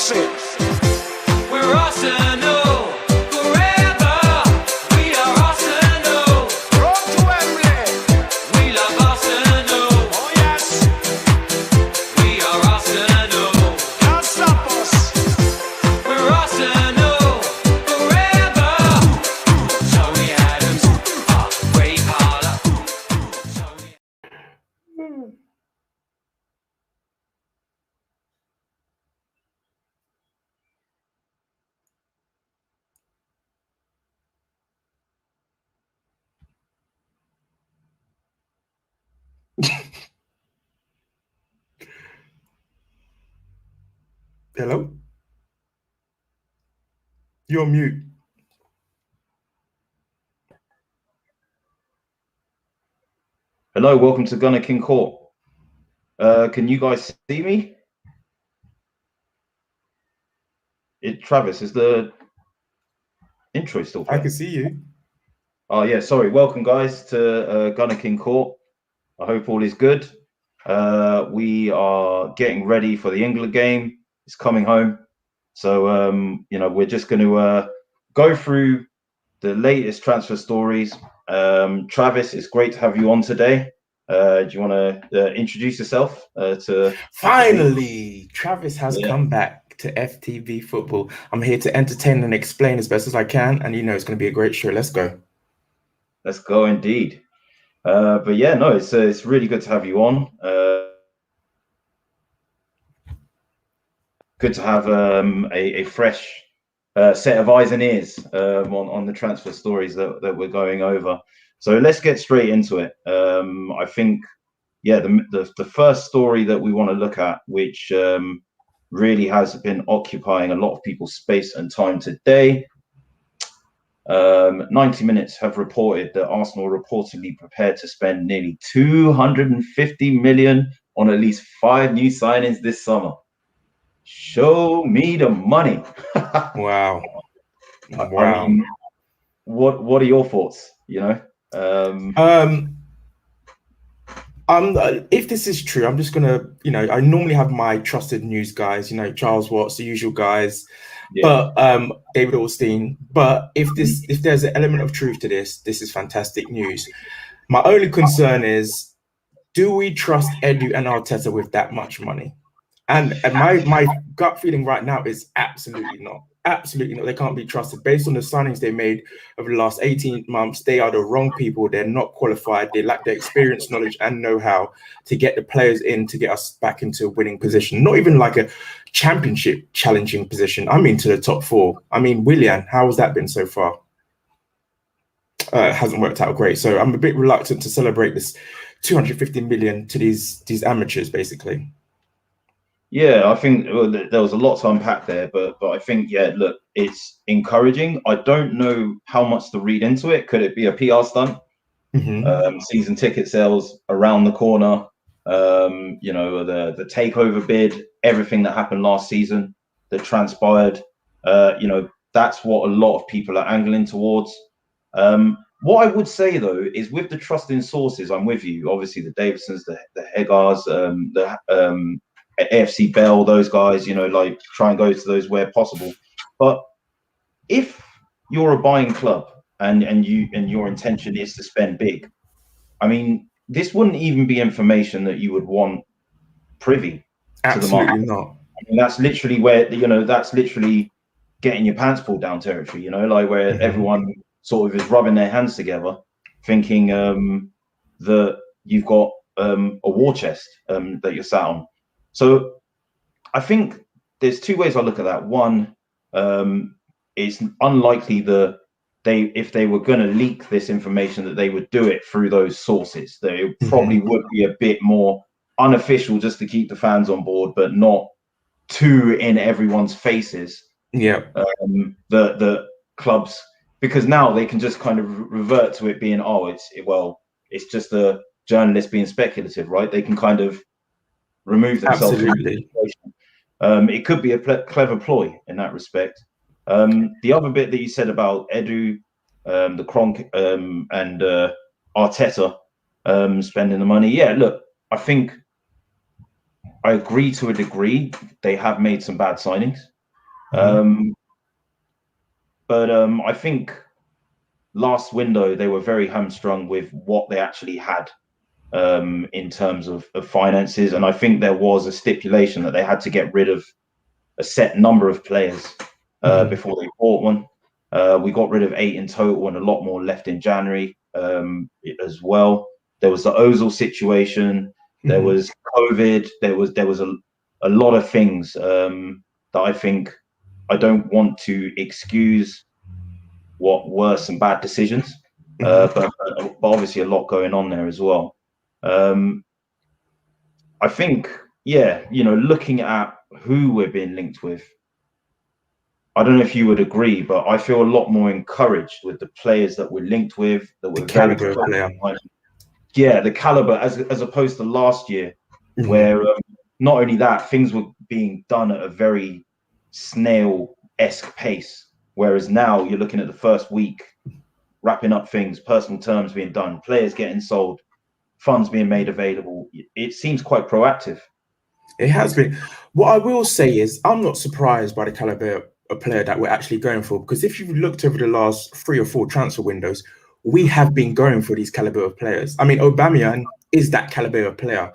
Listen. We're Arsenal forever. We are Arsenal. Run to Wembley. We love Arsenal. Oh yes. We are Arsenal. Can't stop us. We're Arsenal forever. Tony Adams, Ray Parlour. Hello? You're on mute. Hello, welcome to GunnerKing's Court. Can you guys see me? Travis, is the intro still I playing? can see you. Oh yeah, sorry. Welcome guys to GunnerKing's Court. I hope all is good. We are getting ready for the England game. It's coming home. So, you know, we're just going to go through the latest transfer stories. Travis, it's great to have you on today. Do you want to introduce yourself Finally, Travis has come back to FTV Football. I'm here to entertain and explain as best as I can. And you know, it's going to be a great show. Let's go. Let's go indeed. But yeah, no, it's really good to have you on. Good to have a fresh set of eyes and ears on the transfer stories that we're going over. So let's get straight into it. I think, yeah, the first story that we want to look at, which really has been occupying a lot of people's space and time today. 90 Minutes have reported that Arsenal are reportedly prepared to spend nearly 250 million on at least 5 new signings this summer. Show me the money. Wow. I mean, what are your thoughts? You know, if this is true, I'm just gonna, you know, I normally have my trusted news guys, you know, Charles Watts, the usual guys, but David Ornstein. But if there's an element of truth to this is fantastic news. My only concern is, do we trust Edu and Arteta with that much money? And my gut feeling right now is absolutely not. Absolutely not. They can't be trusted. Based on the signings they made over the last 18 months, they are the wrong people. They're not qualified. They lack the experience, knowledge, and know-how to get the players in to get us back into a winning position. Not even like a championship challenging position. I mean, to the top 4. I mean, Willian, how has that been so far? It hasn't worked out great. So I'm a bit reluctant to celebrate this 250 million to these amateurs, basically. Yeah, I think there was a lot to unpack there, but I think, yeah, look, it's encouraging. I don't know how much to read into it. Could it be a PR stunt? Season ticket sales around the corner, you know, the takeover bid, everything that happened last season that transpired, you know, that's what a lot of people are angling towards. What I would say, though, is with the trusting sources, I'm with you. Obviously, the Davidsons, the Hegars, the AFC Bell, those guys, you know, like try and go to those where possible. But if you're a buying club and your intention is to spend big, I mean, this wouldn't even be information that you would want privy to the market. Absolutely not. I mean, that's literally where, you know, that's literally getting your pants pulled down territory, you know, like where everyone sort of is rubbing their hands together, thinking that you've got a war chest that you're sat on. So I think there's 2 ways I look at that. One, it's unlikely that if they were going to leak this information, that they would do it through those sources. They probably would be a bit more unofficial just to keep the fans on board, but not too in everyone's faces. Yeah. The clubs, because now they can just kind of revert to it being, it's just a journalist being speculative, right? They can kind of remove themselves. Absolutely. It could be a clever ploy in that respect. The other bit that you said about Edu, the Kronk, and Arteta spending the money. Yeah, look, I think I agree to a degree. They have made some bad signings. But I think last window they were very hamstrung with what they actually had in terms of finances, and I think there was a stipulation that they had to get rid of a set number of players before they bought one. We got rid of 8 in total, and a lot more left in January as well. There was the Ozil situation. There was COVID. There was a lot of things that I think I don't want to excuse what were some bad decisions, but obviously a lot going on there as well. I think, looking at who we're being linked with, I don't know if you would agree, but I feel a lot more encouraged with the players that we're linked with, that we're very close to. Yeah, the caliber as opposed to last year, where not only that, things were being done at a very snail-esque pace, whereas now you're looking at the first week, wrapping up things, personal terms being done, players getting sold, funds being made available. It seems quite proactive. It has been. What I will say is I'm not surprised by the caliber of player that we're actually going for, because if you've looked over the last 3 or 4 transfer windows, we have been going for these caliber of players. I mean, Aubameyang is that caliber of player.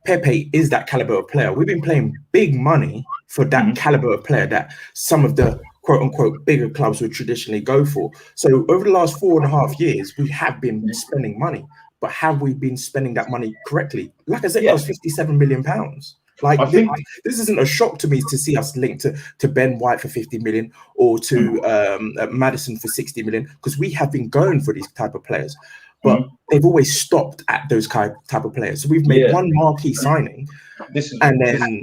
Pepe is that caliber of player. We've been paying big money for that caliber of player that some of the quote-unquote bigger clubs would traditionally go for. So over the last 4.5 years, we have been spending money. But have we been spending that money correctly? Like I said, it was £57 million. Like, I think this isn't a shock to me to see us linked to Ben White for 50 million or to Maddison for 60 million, because we have been going for these type of players. But they've always stopped at those type of players. So we've made one marquee signing.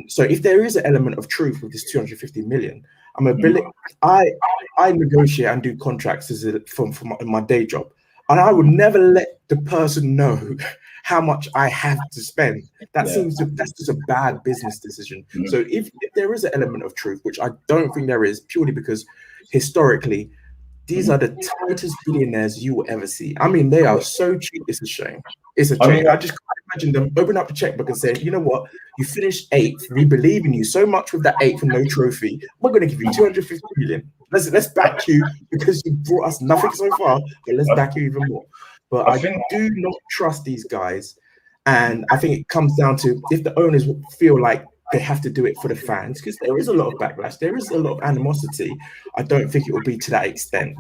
So if there is an element of truth with this 250 million, I negotiate and do contracts from my day job. And I would never let the person know how much I have to spend. That's just a bad business decision. So if there is an element of truth, which I don't think there is, purely because historically, these are the tightest billionaires you will ever see. I mean, they are so cheap. It's a shame. It's a shame. I just can't imagine them open up the checkbook and say, you know what? You finished 8th. We believe in you so much with that 8th and no trophy. We're going to give you 250 million. Let's back you because you brought us nothing so far, but let's back you even more. But I do not trust these guys. And I think it comes down to if the owners feel like they have to do it for the fans, because there is a lot of backlash, there is a lot of animosity. I don't think it will be to that extent.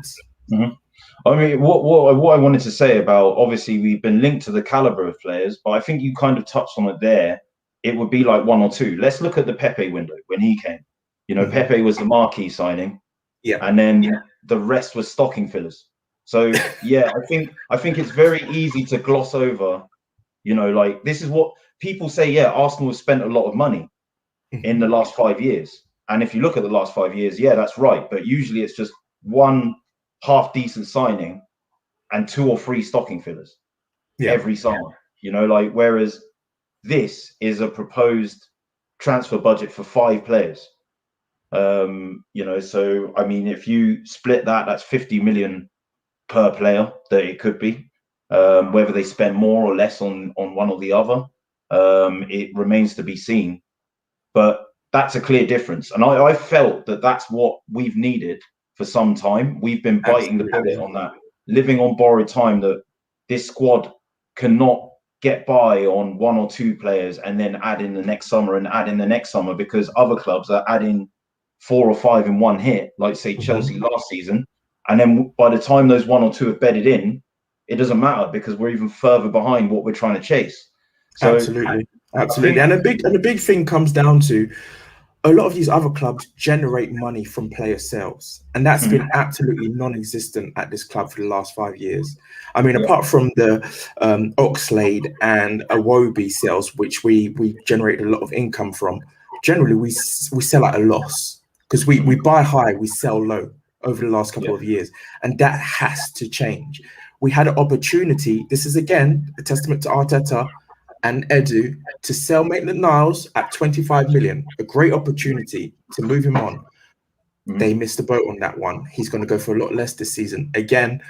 I mean, what I wanted to say about, obviously we've been linked to the caliber of players, but I think you kind of touched on it there. It would be like 1 or 2. Let's look at the Pepe window when he came. You know, Pepe was the marquee signing, and then the rest was stocking fillers. So I think it's very easy to gloss over. You know, like, this is what people say. Yeah, Arsenal have spent a lot of money in the last 5 years, and if you look at the last 5 years, that's right. But usually it's just one half decent signing and 2 or 3 stocking fillers every summer. You know, like, whereas this is a proposed transfer budget for 5 players. You know, so I mean, if you split that, that's 50 million per player that it could be. Whether they spend more or less on one or the other, it remains to be seen. But that's a clear difference, and I felt that that's what we've needed for some time. We've been biting the bullet on that, living on borrowed time, that this squad cannot get by on 1 or 2 players and then add in the next summer and add in the next summer, because other clubs are adding 4 or 5 in one hit, like say Chelsea last season. And then by the time those 1 or 2 have bedded in, it doesn't matter because we're even further behind what we're trying to chase. So absolutely. And the big thing comes down to a lot of these other clubs generate money from player sales, and that's been absolutely non-existent at this club for the last 5 years. I mean, apart from the Oxlade and Iwobi sales, which we generated a lot of income from, generally we sell at a loss, because we buy high, we sell low over the last couple of years, and that has to change. We had an opportunity. This is again a testament to Arteta and Edu to sell Maitland-Niles at 25 million, a great opportunity to move him on. They missed the boat on that one. He's going to go for a lot less this season. Again,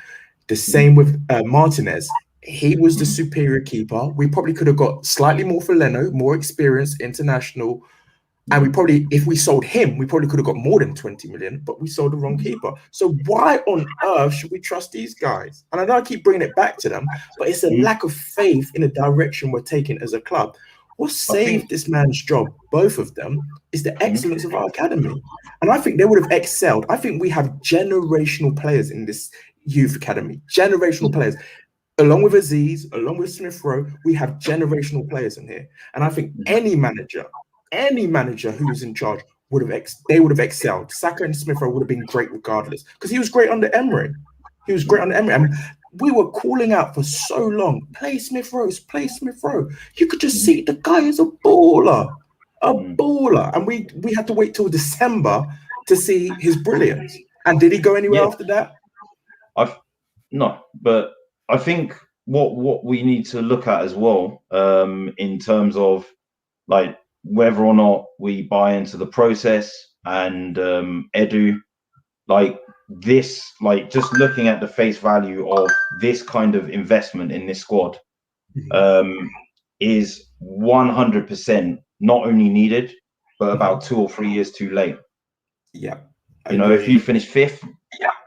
the same with Martinez. He was the superior keeper. We probably could have got slightly more for Leno, more experienced international And we probably, if we sold him, we probably could have got more than 20 million, but we sold the wrong keeper. So why on earth should we trust these guys? And I know I keep bringing it back to them, but it's a lack of faith in the direction we're taking as a club. What saved this man's job, both of them, is the excellence of our academy. And I think they would have excelled. I think we have generational players in this youth academy, generational players. Along with Aziz, along with Smith Rowe, we have generational players in here. And I think any manager who was in charge would have excelled. Saka and Smith Rowe would have been great regardless, because he was great under Emery. He was great under Emery. I mean, we were calling out for so long, play Smith Rowe, play Smith Rowe. You could just see the guy is a baller. And we had to wait till December to see his brilliance. And did he go anywhere after that? No, but I think what we need to look at as well, in terms of like whether or not we buy into the process and Edu, like this, like just looking at the face value of this kind of investment in this squad, is 100% not only needed, but about 2 or 3 years too late. Yeah, you know, if you finish 5th,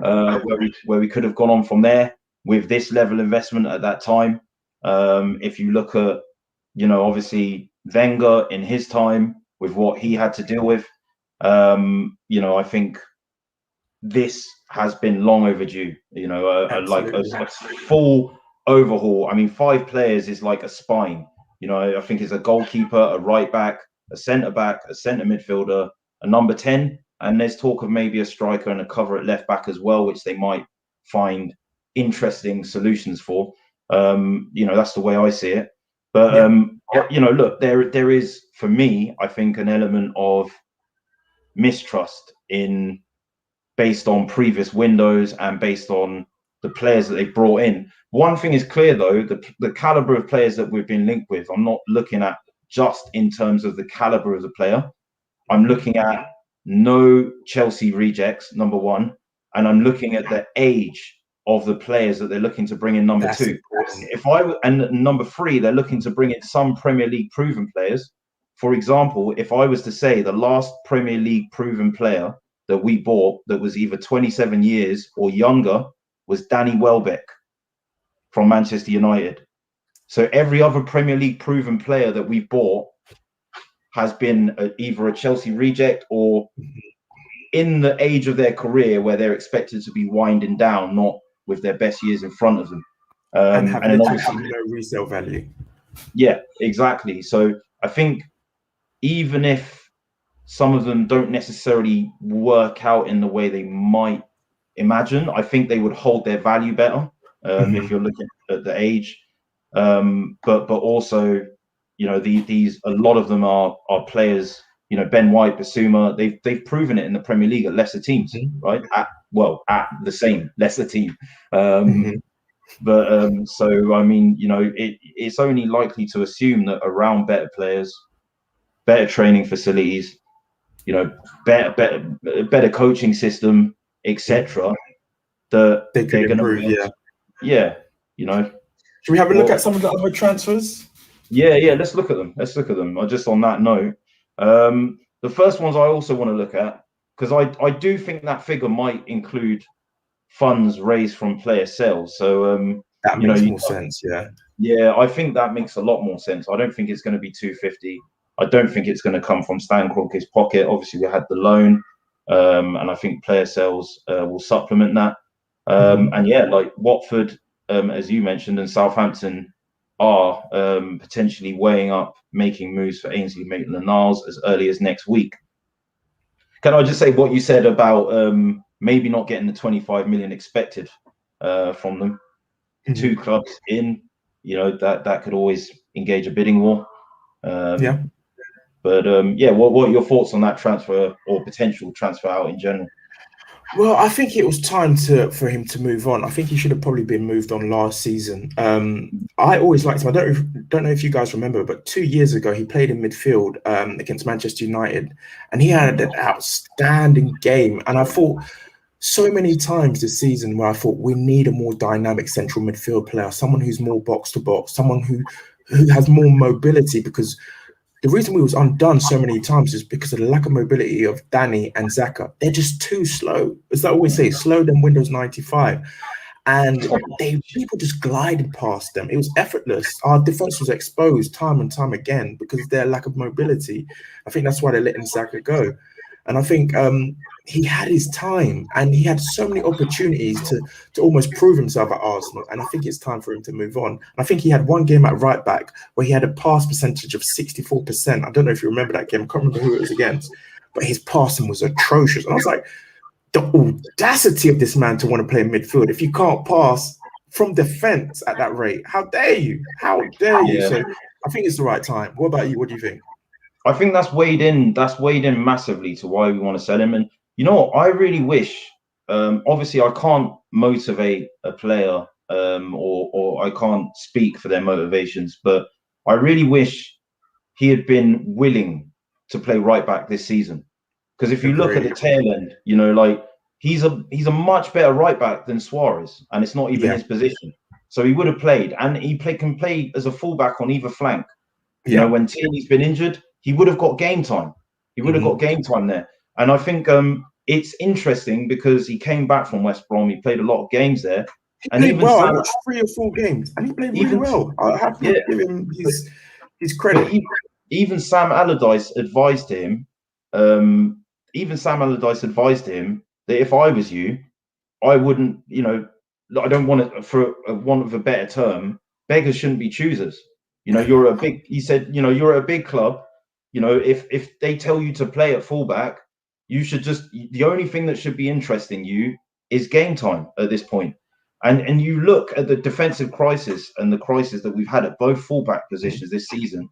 where we could have gone on from there with this level of investment at that time. If you look at, you know, obviously Wenger in his time with what he had to deal with, you know, I think this has been long overdue. You know, like a full overhaul. I mean, 5 players is like a spine. You know, I think it's a goalkeeper, a right back, a centre midfielder, a number 10, and there's talk of maybe a striker and a cover at left back as well, which they might find interesting solutions for. You know, that's the way I see it. But you know, look, there is, for me, I think, an element of mistrust in, based on previous windows and based on the players that they brought in. One thing is clear though, the caliber of players that we've been linked with, I'm not looking at just in terms of the caliber of the player. I'm looking at no Chelsea rejects, number 1, and I'm looking at the age of the players that they're looking to bring in, number 2. And number 3, they're looking to bring in some Premier League proven players. For example, if I was to say the last Premier League proven player that we bought that was either 27 years or younger was Danny Welbeck from Manchester United. So every other Premier League proven player that we've bought has been either a Chelsea reject or in the age of their career where they're expected to be winding down, not with their best years in front of them. And then obviously no resale value. Yeah, exactly. So I think even if some of them don't necessarily work out in the way they might imagine, I think they would hold their value better if you're looking at the age. But also, you know, these a lot of them are players. You know, Ben White, Basuma, they've proven it in the Premier League at lesser teams, right? At the same lesser team. But so I mean, you know, it's only likely to assume that around better players, better training facilities, you know, better coaching system, etc., that they're going to improve. Yeah, you know. Should we have a look at some of the other transfers? Yeah. Let's look at them. Just on that note, the first ones I also want to look at, because I do think that figure might include funds raised from player sales. So that makes more sense. Yeah, I think that makes a lot more sense. I don't think it's going to be 250. I don't think it's going to come from Stan Kroenke's pocket. Obviously, we had the loan, and I think player sales will supplement that. And yeah, like Watford, as you mentioned, and Southampton are potentially weighing up making moves for Ainsley Maitland-Niles as early as next week. Can I just say what you said about maybe not getting the 25 million expected from them? 2 clubs in, you know, that could always engage a bidding war. But yeah, what are your thoughts on that transfer or potential transfer out in general? Well, I think it was time for him to move on. I think he should have probably been moved on last season. I always liked him. I don't know if you guys remember, but 2 years ago he played in midfield against Manchester United, and he had an outstanding game. And I thought so many times this season where I thought we need a more dynamic central midfield player, someone who's more box to box, someone who has more mobility, because the reason we was undone so many times is because of the lack of mobility of Danny and Xhaka. They're just too slow. As I always say, slower than Windows 95. And people just glided past them. It was effortless. Our defense was exposed time and time again because of their lack of mobility. I think that's why they're letting Xhaka go. And I think he had his time and he had so many opportunities to almost prove himself at Arsenal. And I think it's time for him to move on. And I think he had one game at right back where he had a pass percentage of 64%. I don't know if you remember that game. I can't remember who it was against, but his passing was atrocious. And I was like, the audacity of this man to want to play midfield. If you can't pass from defense at that rate, how dare you? How dare you? So I think it's the right time. What about you? What do you think? I think that's weighed in. That's weighed in massively to why we want to sell him. And you know what? I really wish. Obviously, I can't motivate a player, or I can't speak for their motivations. But I really wish he had been willing to play right back this season. Because if you look at the tail end, you know, like he's a much better right back than Suarez, and it's not even his position. So he would have played, and he can play as a fullback on either flank. You know, when Tierney's been injured, he would have got game time. He would have got game time there. And I think it's interesting because he came back from West Brom. He played a lot of games there. And even well, I watched 3 or 4 games, and he played really well. I have to give him his credit. Even Sam Allardyce advised him. Even Sam Allardyce advised him that if I was you, I wouldn't. You know, I don't want it for want of a better term. Beggars shouldn't be choosers. You know, he said, you know, you're a big club. You know, if they tell you to play at fullback, you should the only thing that should be interesting you is game time at this point. And you look at the defensive crisis and the crisis that we've had at both fullback positions this season,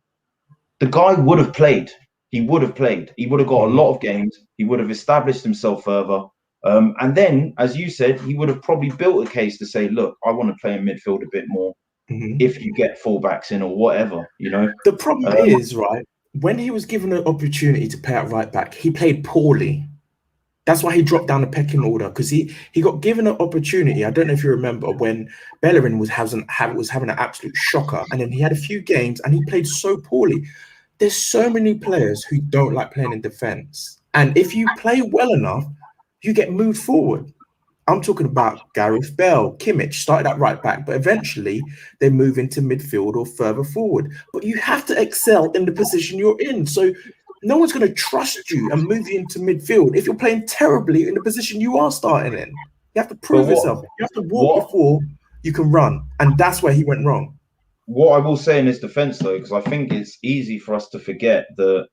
the guy would have played. He would have played. He would have got a lot of games. He would have established himself further. And then, as you said, he would have probably built a case to say, look, I want to play in midfield a bit more. If you get fullbacks in or whatever, you know. The problem is, right, when he was given an opportunity to play at right back, he played poorly. That's why he dropped down the pecking order, because he got given an opportunity. I don't know if you remember when Bellerin was having an absolute shocker, and then he had a few games and he played so poorly. There's so many players who don't like playing in defense, and if you play well enough, you get moved forward. I'm talking about Gareth Bale, Kimmich started at right back, but eventually they move into midfield or further forward. But you have to excel in the position you're in. So no one's going to trust you and move you into midfield if you're playing terribly in the position you are starting in. You have to prove yourself. You have to walk before you can run. And that's where he went wrong. What I will say in his defense, though, because I think it's easy for us to forget that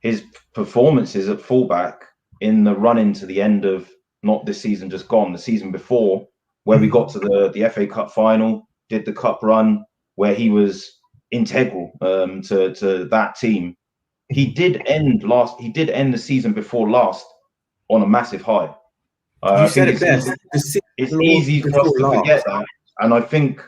his performances at fullback in the run into the end of not this season just gone, the season before, where we got to the FA Cup final, did the cup run, where he was integral to that team. He did end the season before last on a massive high. You said it best. It's easy for us to forget that, and I think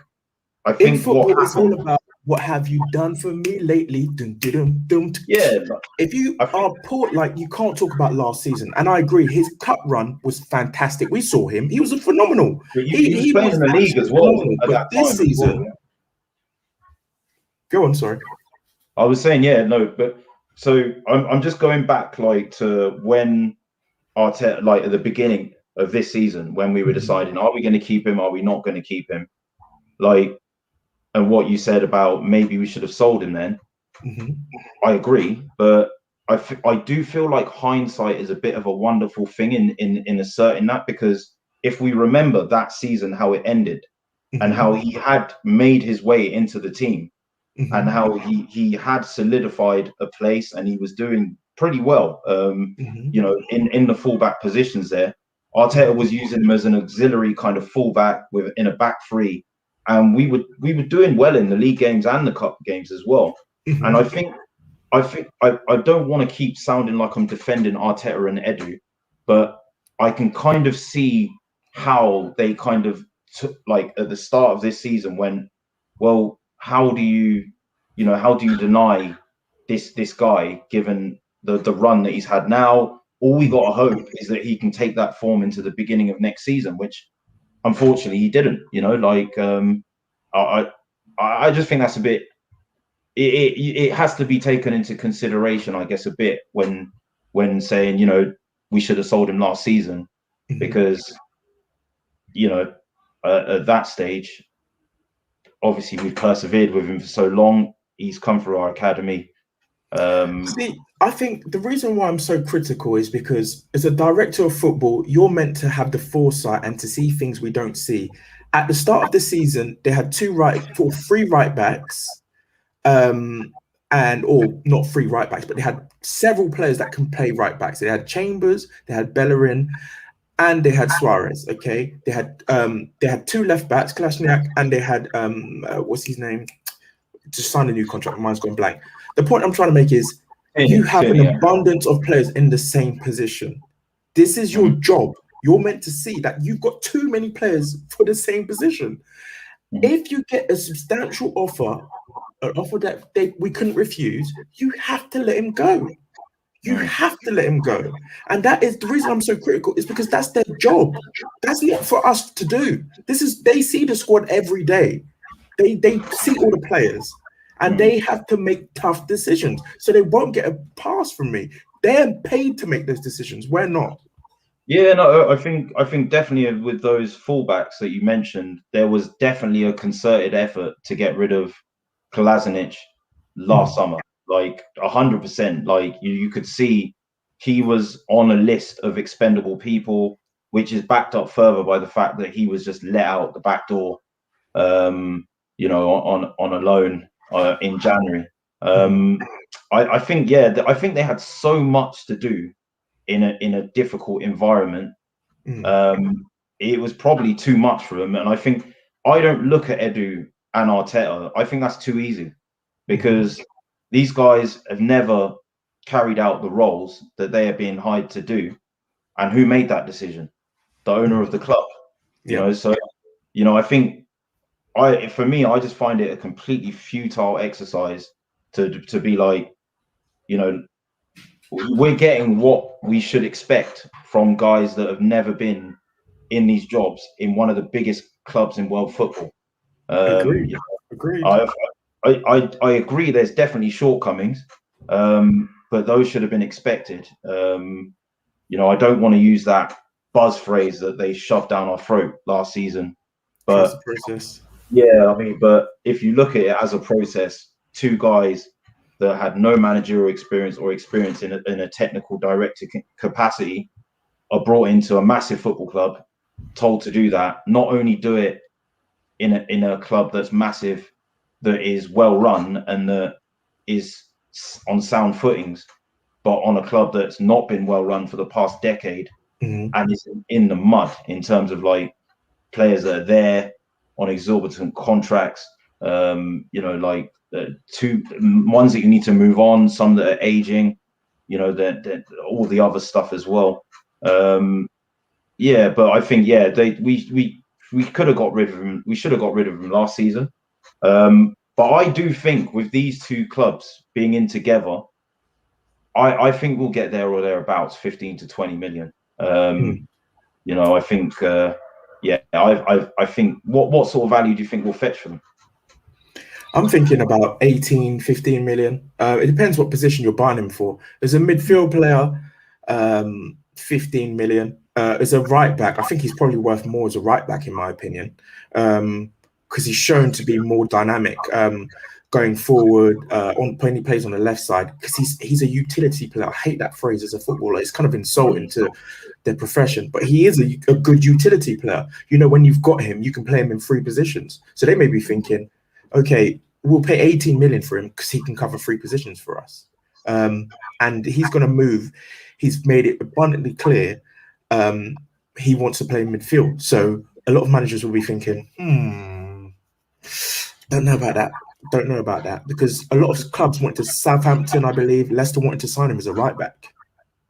in football, it's all about what have you done for me lately. Dun, dun, dun, dun. Yeah. If you are poor, like, you can't talk about last season. And I agree, his cup run was fantastic. We saw him; he was phenomenal. He was playing in the league as well. But this season, go on. Sorry, I was saying, but so I'm just going back like to when Arteta, like at the beginning of this season, when we were deciding, are we going to keep him? Are we not going to keep him? Like. And what you said about maybe we should have sold him then, I agree. But I do feel like hindsight is a bit of a wonderful thing in asserting that, because if we remember that season, how it ended and how he had made his way into the team and how he had solidified a place and he was doing pretty well, you know, in the fullback positions there. Arteta was using him as an auxiliary kind of fullback in a back three. And we were doing well in the league games and the cup games as well. And I think I don't want to keep sounding like I'm defending Arteta and Edu, but I can kind of see how they kind of took, like at the start of this season, when, well, how do you deny this guy given the run that he's had now? All we got to hope is that he can take that form into the beginning of next season, which. Unfortunately, he didn't. You know, like I just think that's a bit it has to be taken into consideration, I guess, a bit when saying, we should have sold him last season, because at that stage, obviously we've persevered with him for so long. He's come through our academy. See, I think the reason why I'm so critical is because as a director of football, you're meant to have the foresight and to see things we don't see. At the start of the season, they had three right backs, or not three right backs, but they had several players that can play right backs. They had Chambers, they had Bellerin, and they had Suarez. Okay, they had two left backs, Kalashniak, and they had what's his name? Just signed a new contract. Mine's gone blank. The point I'm trying to make is you have an abundance of players in the same position. This is your job. You're meant to see that you've got too many players for the same position. If you get a substantial offer, an offer that we couldn't refuse, you have to let him go. You have to let him go. And that is the reason I'm so critical, is because that's their job. That's not for us to do. They see the squad every day. They see all the players, and they have to make tough decisions. So they won't get a pass from me. They're paid to make those decisions. We're not. Yeah, no, I think definitely with those fullbacks that you mentioned, there was definitely a concerted effort to get rid of Kolasinac last summer. Like 100%. Like you could see he was on a list of expendable people, which is backed up further by the fact that he was just let out the back door. On a loan in January. I think they had so much to do in a difficult environment. It was probably too much for them, and I don't look at Edu and Arteta. I think that's too easy, because these guys have never carried out the roles that they are being hired to do. And who made that decision? The owner of the club. So I think. For me, I just find it a completely futile exercise to be like, we're getting what we should expect from guys that have never been in these jobs in one of the biggest clubs in world football. Agreed. I agree. There's definitely shortcomings, but those should have been expected. I don't want to use that buzz phrase that they shoved down our throat last season, but. Yeah, but if you look at it as a process, two guys that had no managerial experience or experience in a technical director capacity are brought into a massive football club, told to do that. Not only do it in a club that's massive, that is well run and that is on sound footings, but on a club that's not been well run for the past decade and is in the mud in terms of like players that are there on exorbitant contracts, two ones that you need to move on, some that are aging, all the other stuff as well. But I think we could have got rid of him. We should have got rid of him last season. But I do think with these two clubs being in together, I think we'll get there or thereabouts, 15 to 20 million. I think. I think what sort of value do you think we'll fetch for them? I'm thinking about 18, 15 million. It depends what position you're buying him for. As a midfield player, 15 million. As a right back, I think he's probably worth more as a right back, in my opinion, because he's shown to be more dynamic going forward when he plays on the left side, because he's a utility player. I hate that phrase as a footballer. It's kind of insulting to their profession, but he is a good utility player. When you've got him, you can play him in three positions. So they may be thinking, okay, we'll pay 18 million for him because he can cover three positions for us. And he's going to move. He's made it abundantly clear he wants to play midfield. So a lot of managers will be thinking, don't know about that, because a lot of clubs went to Southampton, I believe. Leicester wanted to sign him as a right back.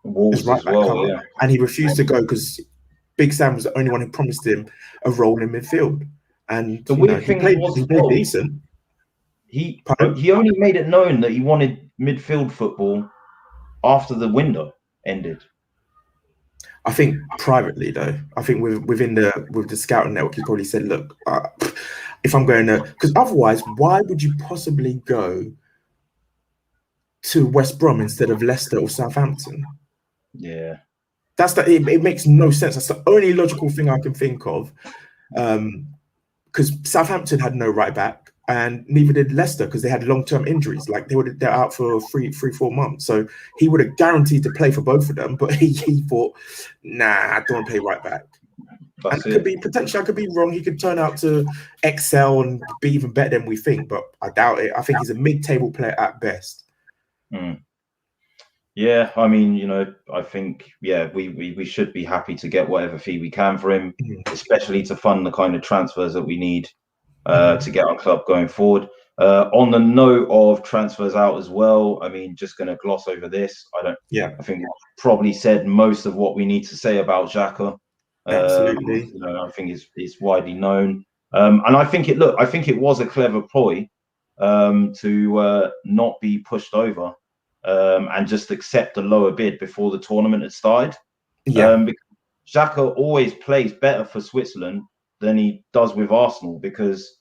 Wolves as well, yeah. And he refused to go because Big Sam was the only one who promised him a role in midfield. And he played decent. He only made it known that he wanted midfield football after the window ended. I think privately, though, with the scouting network, he probably said, look, if I'm going to, because otherwise, why would you possibly go to West Brom instead of Leicester or Southampton? Yeah. That's that. It makes no sense. That's the only logical thing I can think of. Because Southampton had no right back, and neither did Leicester because they had long-term injuries. Like they're out for 4 months. So he would have guaranteed to play for both of them, but he thought, nah, I don't want to play right back. That's and it could be potentially, I could be wrong. He could turn out to excel and be even better than we think, but I doubt it. I think he's a mid-table player at best. Yeah, I mean, you know, I think, yeah, we should be happy to get whatever fee we can for him, especially to fund the kind of transfers that we need to get our club going forward. On the note of transfers out as well, I mean, just going to gloss over this. I think we've probably said most of what we need to say about Xhaka. Absolutely. You know, I think it's widely known. And I think it was a clever ploy to not be pushed over. And just accept a lower bid before the tournament had started. Because Xhaka always plays better for Switzerland than he does with Arsenal, because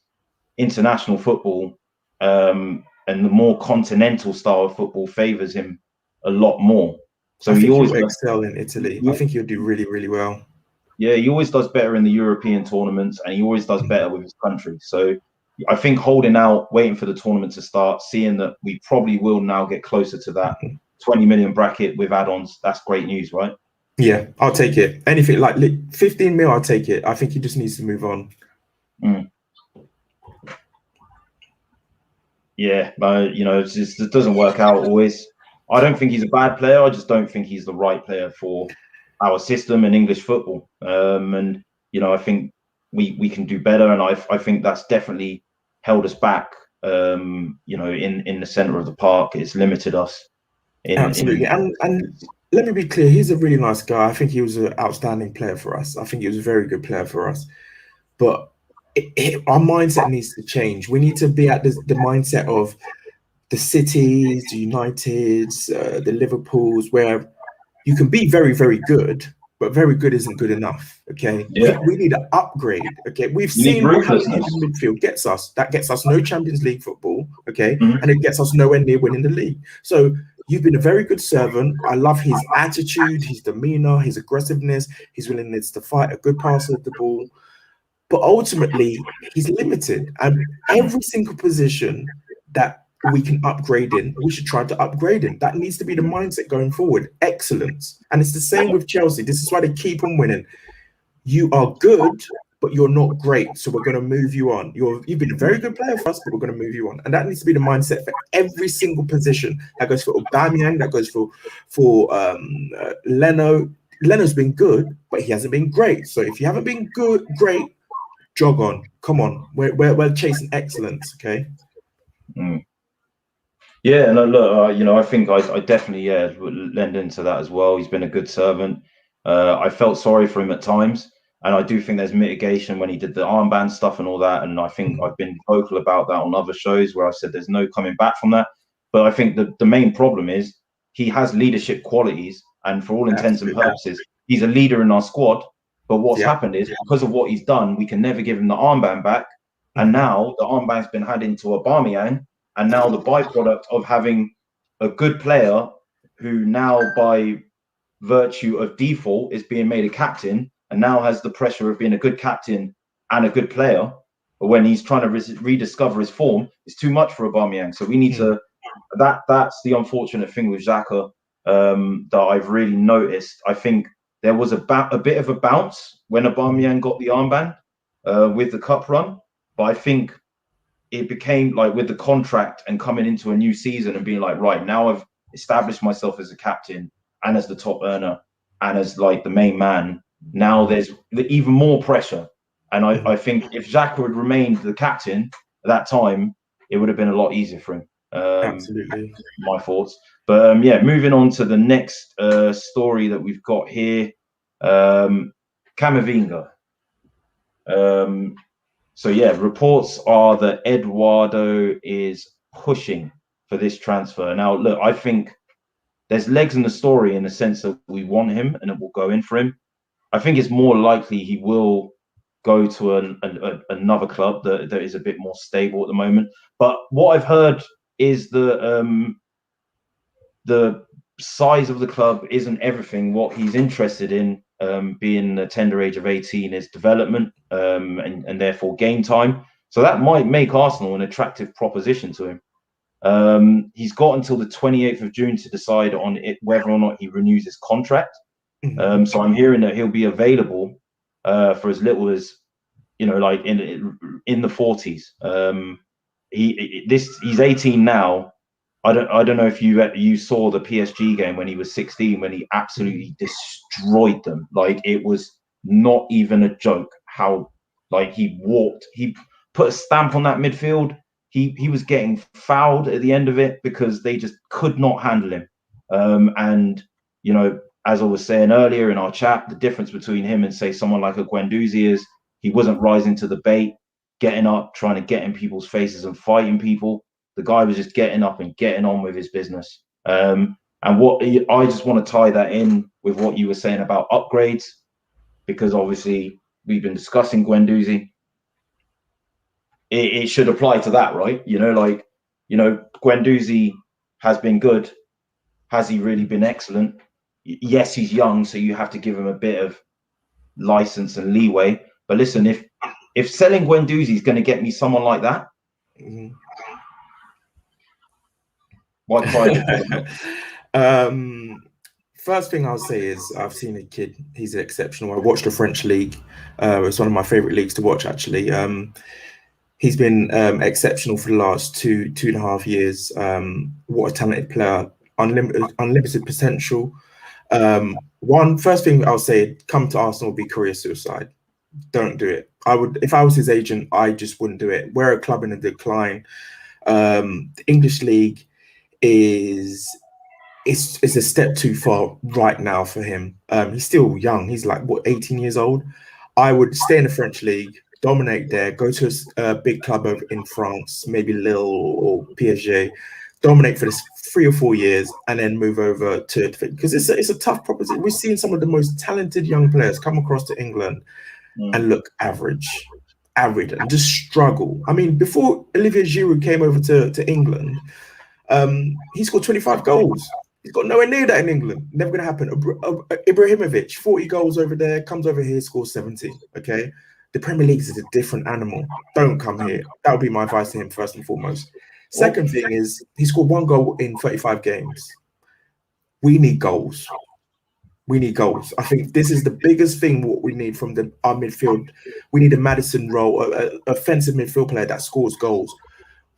international football and the more continental style of football favours him a lot more. So I think he always he'll excel in Italy. I think he'll do really, really well. Yeah, he always does better in the European tournaments, and he always does better with his country. So I think holding out, waiting for the tournament to start, seeing that we probably will now get closer to that 20 million bracket with add-ons, that's great news, right? Yeah, I'll take it. Anything like 15 mil, I'll take it. I think he just needs to move on. Yeah, but you know, it doesn't work out always. I don't think he's a bad player. I just don't think he's the right player for our system and English football. And you know, I think we can do better, and I think that's definitely held us back. You know, in the center of the park, it's limited us. Absolutely, and let me be clear, he's a really nice guy. I think he was an outstanding player for us. I think he was a very good player for us. But our mindset needs to change. We need to be at the mindset of the Cities, the Uniteds, the Liverpools, where you can be very, very good, but very good isn't good enough. Okay, we need an upgrade. Okay, we've seen what happening in the midfield gets us. That gets us no Champions League football. Okay, and it gets us nowhere near winning the league. So you've been a very good servant. I love his attitude, his demeanor, his aggressiveness, his willingness to fight, a good passer of the ball. But ultimately, he's limited. And every single position that we can upgrade in, we should try to upgrade in. That needs to be the mindset going forward. Excellence. And it's the same with Chelsea. This is why they keep on winning. You are good, but you're not great. So we're going to move you on. You've been a very good player for us, but we're going to move you on. And that needs to be the mindset for every single position. That goes for Aubameyang. That goes for Leno. Leno's been good, but he hasn't been great. So if you haven't been great, jog on. Come on. We're chasing excellence, okay? Yeah, and look, you know, I think I definitely lend into that as well. He's been a good servant. I felt sorry for him at times, and I do think there's mitigation when he did the armband stuff and all that. And I think I've been vocal about that on other shows where I said there's no coming back from that. But I think the main problem is he has leadership qualities, and for all intents and purposes, he's a leader in our squad. But what's happened is, because of what he's done, we can never give him the armband back. And now the armband's been had into Aubameyang, and now the byproduct of having a good player who now, by virtue of default, is being made a captain, and now has the pressure of being a good captain and a good player, but when he's trying to rediscover his form, it's too much for Aubameyang. So we need to. That's the unfortunate thing with Xhaka that I've really noticed. I think there was a bit of a bounce when Aubameyang got the armband with the cup run, but I think it became like with the contract and coming into a new season and being like, right, now I've established myself as a captain and as the top earner and as like the main man. Now there's even more pressure. And I think if Xhaka had remained the captain at that time, it would have been a lot easier for him. Absolutely. My thoughts. But yeah, moving on to the next story that we've got here. Camavinga. So yeah, reports are that Eduardo is pushing for this transfer. Now, look, I think there's legs in the story in the sense that we want him and it will go in for him. I think it's more likely he will go to another club that is a bit more stable at the moment. But what I've heard is that the size of the club isn't everything. What he's interested in, being the tender age of 18, is development, and therefore game time. So that might make Arsenal an attractive proposition to him. He's got until the 28th of June to decide on it, whether or not he renews his contract. So I'm hearing that he'll be available for as little as, like in the 40s. He's 18 now. I don't know if you saw the PSG game when he was 16, when he absolutely destroyed them. Like, it was not even a joke how, like, he put a stamp on that midfield. He was getting fouled at the end of it because they just could not handle him. And as I was saying earlier in our chat, the difference between him and, say, someone like a Guendouzi is he wasn't rising to the bait, getting up, trying to get in people's faces and fighting people. The guy was just getting up and getting on with his business. And what I just want to tie that in with what you were saying about upgrades, because obviously we've been discussing Guendouzi. It should apply to that, right? Guendouzi has been good. Has he really been excellent? Yes, he's young, so you have to give him a bit of license and leeway. But listen, if selling Guendouzi is going to get me someone like that, why try? First thing I'll say is I've seen a kid. He's exceptional. I watched the French league. It's one of my favorite leagues to watch, actually. He's been exceptional for the last two and a half years. What a talented player! Unlimited potential. First thing I'll say: come to Arsenal, be career suicide. Don't do it. If I was his agent, I just wouldn't do it. We're a club in a decline. The English league is a step too far right now for him. He's still young. He's like 18 years old. I would stay in the French league, dominate there, go to a big club over in France, maybe Lille or PSG, dominate for this 3 or 4 years, and then move over to, because it's a tough proposition. We've seen some of the most talented young players come across to England and look average, and just struggle. I mean, before Olivier Giroud came over to England, he scored 25 goals. He's got nowhere near that in England. Never going to happen. Ibrahimovic, 40 goals over there, comes over here, scores 70. Okay, the Premier League is a different animal. Don't come here. That would be my advice to him first and foremost. Second thing is he scored 1 goal in 35 games. We need goals. We need goals. I think this is the biggest thing what we need from our midfield. We need a Maddison role, an offensive midfield player that scores goals.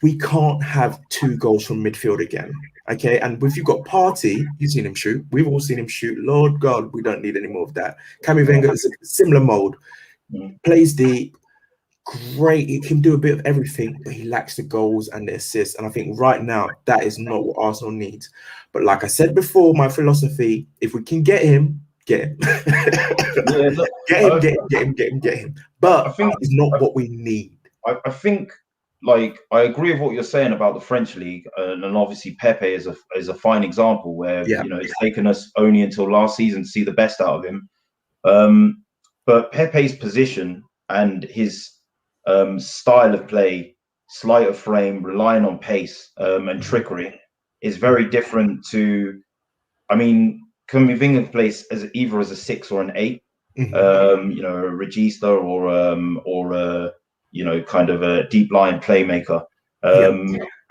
We can't have 2 goals from midfield again. Okay, and if you've got Partey, you've seen him shoot. We've all seen him shoot. Lord God, we don't need any more of that. Camavinga is a similar mold. Plays deep, great. He can do a bit of everything, but he lacks the goals and the assists. And I think right now that is not what Arsenal needs. But like I said before, my philosophy: if we can get him, get him. Get him. But I think it's not what we need. I think, like, I agree with what you're saying about the French league, and obviously Pepe is a fine example where it's taken us only until last season to see the best out of him. But Pepe's position and his style of play, sleight of frame, relying on pace and trickery, is very different to. I mean, Camavinga plays either as a 6 or an 8, a regista or kind of a deep line playmaker.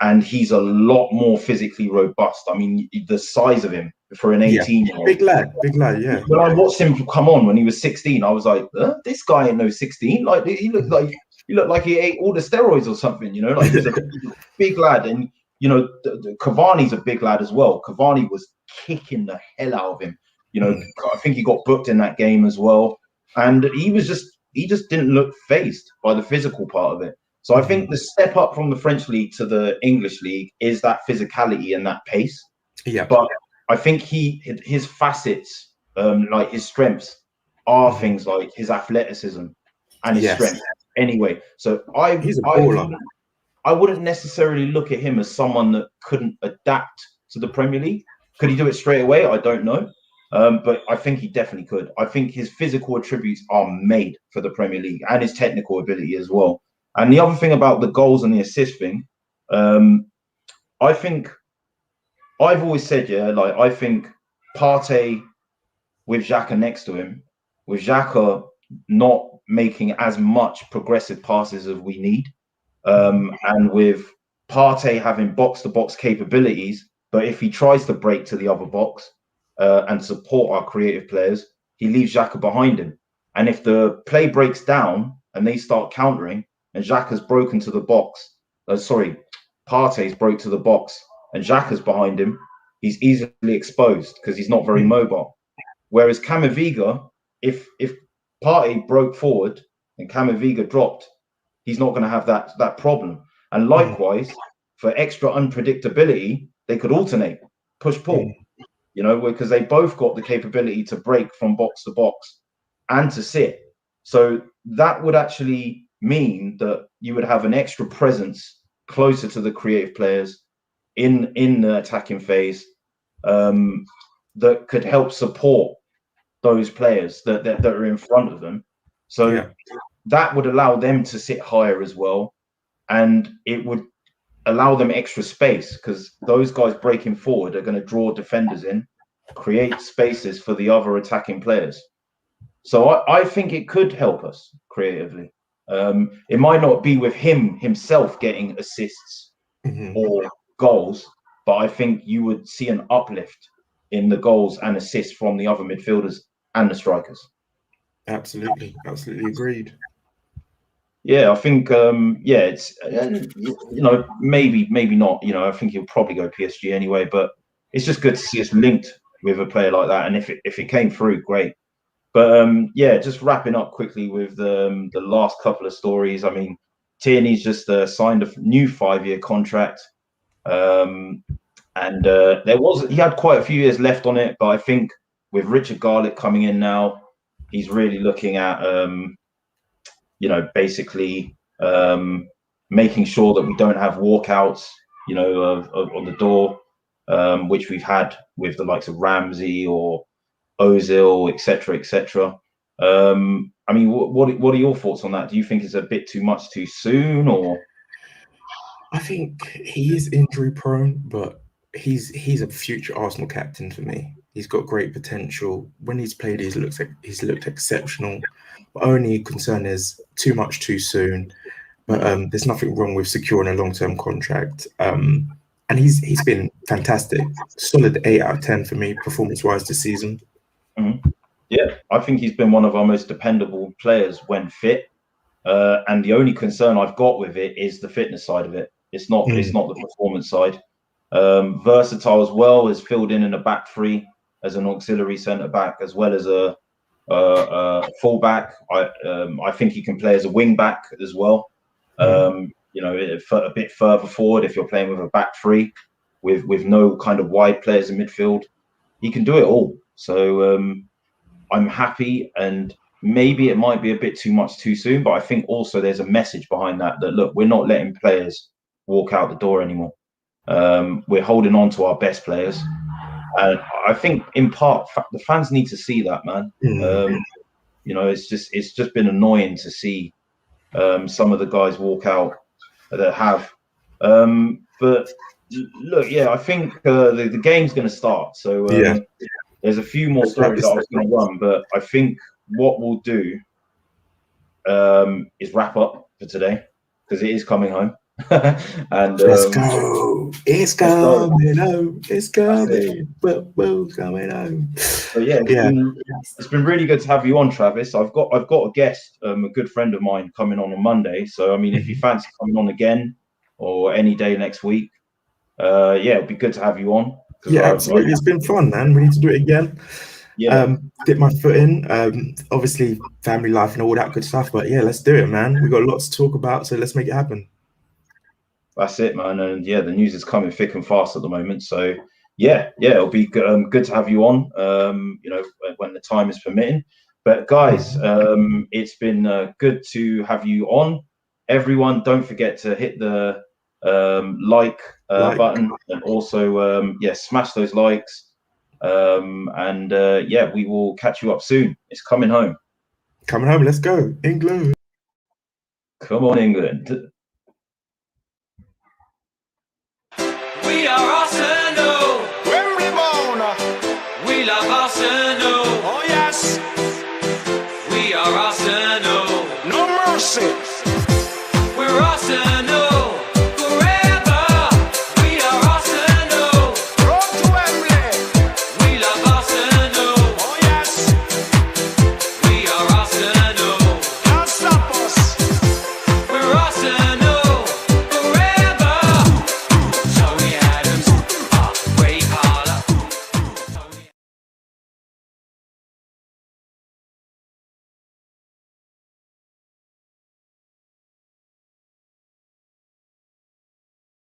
And he's a lot more physically robust. I mean, the size of him for an 18-year-old. Big lad, yeah. When I watched him come on when he was 16, I was like, this guy ain't no 16. Like, he looked like he ate all the steroids or something, like he's a big lad. And, Cavani's a big lad as well. Cavani was kicking the hell out of him. I think he got booked in that game as well. And he just didn't look fazed by the physical part of it. So I think the step up from the French league to the English league is that physicality and that pace. Yeah. But I think his facets, like his strengths, are things like his athleticism and his strength. Anyway, so he's a baller. I wouldn't necessarily look at him as someone that couldn't adapt to the Premier League. Could he do it straight away? I don't know. But I think he definitely could. I think his physical attributes are made for the Premier League, and his technical ability as well. And the other thing about the goals and the assist thing, I think I've always said, yeah, like I think Partey with Xhaka next to him, with Xhaka not making as much progressive passes as we need, and with Partey having box-to-box capabilities, but if he tries to break to the other box and support our creative players, he leaves Xhaka behind him. And if the play breaks down and they start countering, and Xhaka's broken to the box, Partey's broke to the box, and Xhaka's behind him, he's easily exposed because he's not very mobile. Whereas Camavinga, if Partey broke forward and Camavinga dropped, he's not going to have that problem. And likewise, for extra unpredictability, they could alternate, push-pull, you know, because they both got the capability to break from box to box and to sit. So that would actually mean that you would have an extra presence closer to the creative players in the attacking phase that could help support those players that are in front of them. So that would allow them to sit higher as well, and it would allow them extra space because those guys breaking forward are going to draw defenders in, create spaces for the other attacking players. So I think it could help us creatively. It might not be with himself getting assists or goals, but I think you would see an uplift in the goals and assists from the other midfielders and the strikers. Absolutely agreed. Yeah, I think it's you know, maybe not. You know, I think he'll probably go PSG anyway, but it's just good to see us linked with a player like that. And if it came through, great. But just wrapping up quickly with the last couple of stories. I mean, Tierney's just signed a new 5-year contract, and he had quite a few years left on it. But I think with Richard Garlick coming in now, he's really looking at basically making sure that we don't have walkouts, on the door, which we've had with the likes of Ramsey or Ozil, etc. I mean, what are your thoughts on that? Do you think it's a bit too much too soon, or? I think he is injury prone, but he's a future Arsenal captain for me. He's got great potential. When he's played, he's looked exceptional. My only concern is too much too soon. But there's nothing wrong with securing a long-term contract. And he's been fantastic. Solid 8 out of 10 for me, performance-wise this season. Yeah, I think he's been one of our most dependable players when fit. And the only concern I've got with it is the fitness side of it. It's not the performance side. Versatile as well, has filled in a back three as an auxiliary centre back as well as a full back. I think he can play as a wing back as well. A bit further forward if you're playing with a back three with no kind of wide players in midfield. He can do it all. So I'm happy, and maybe it might be a bit too much too soon, but I think also there's a message behind that look, we're not letting players walk out the door anymore. We're holding on to our best players. And I think in part the fans need to see that, man. It's just been annoying to see some of the guys walk out that have. But look, I think the game's going to start. So there's a few more stories that I was going to run, but I think what we'll do is wrap up for today because it is coming home. And let's go. It's coming home. It's coming. We're coming home. So it's been really good to have you on, Travis. I've got a guest, a good friend of mine, coming on Monday. So I mean, if you fancy coming on again or any day next week, it'd be good to have you on. Yeah, absolutely. It's been fun, man. We need to do it again. Dip my foot in. Obviously, family life and all that good stuff. But yeah, let's do it, man. We've got lots to talk about, so let's make it happen. That's it, man. And the news is coming thick and fast at the moment. So it'll be good to have you on. When the time is permitting. But guys, it's been good to have you on. Everyone, don't forget to hit the like button, and also smash those likes. We will catch you up soon. It's coming home. Let's go, England. Come on, England.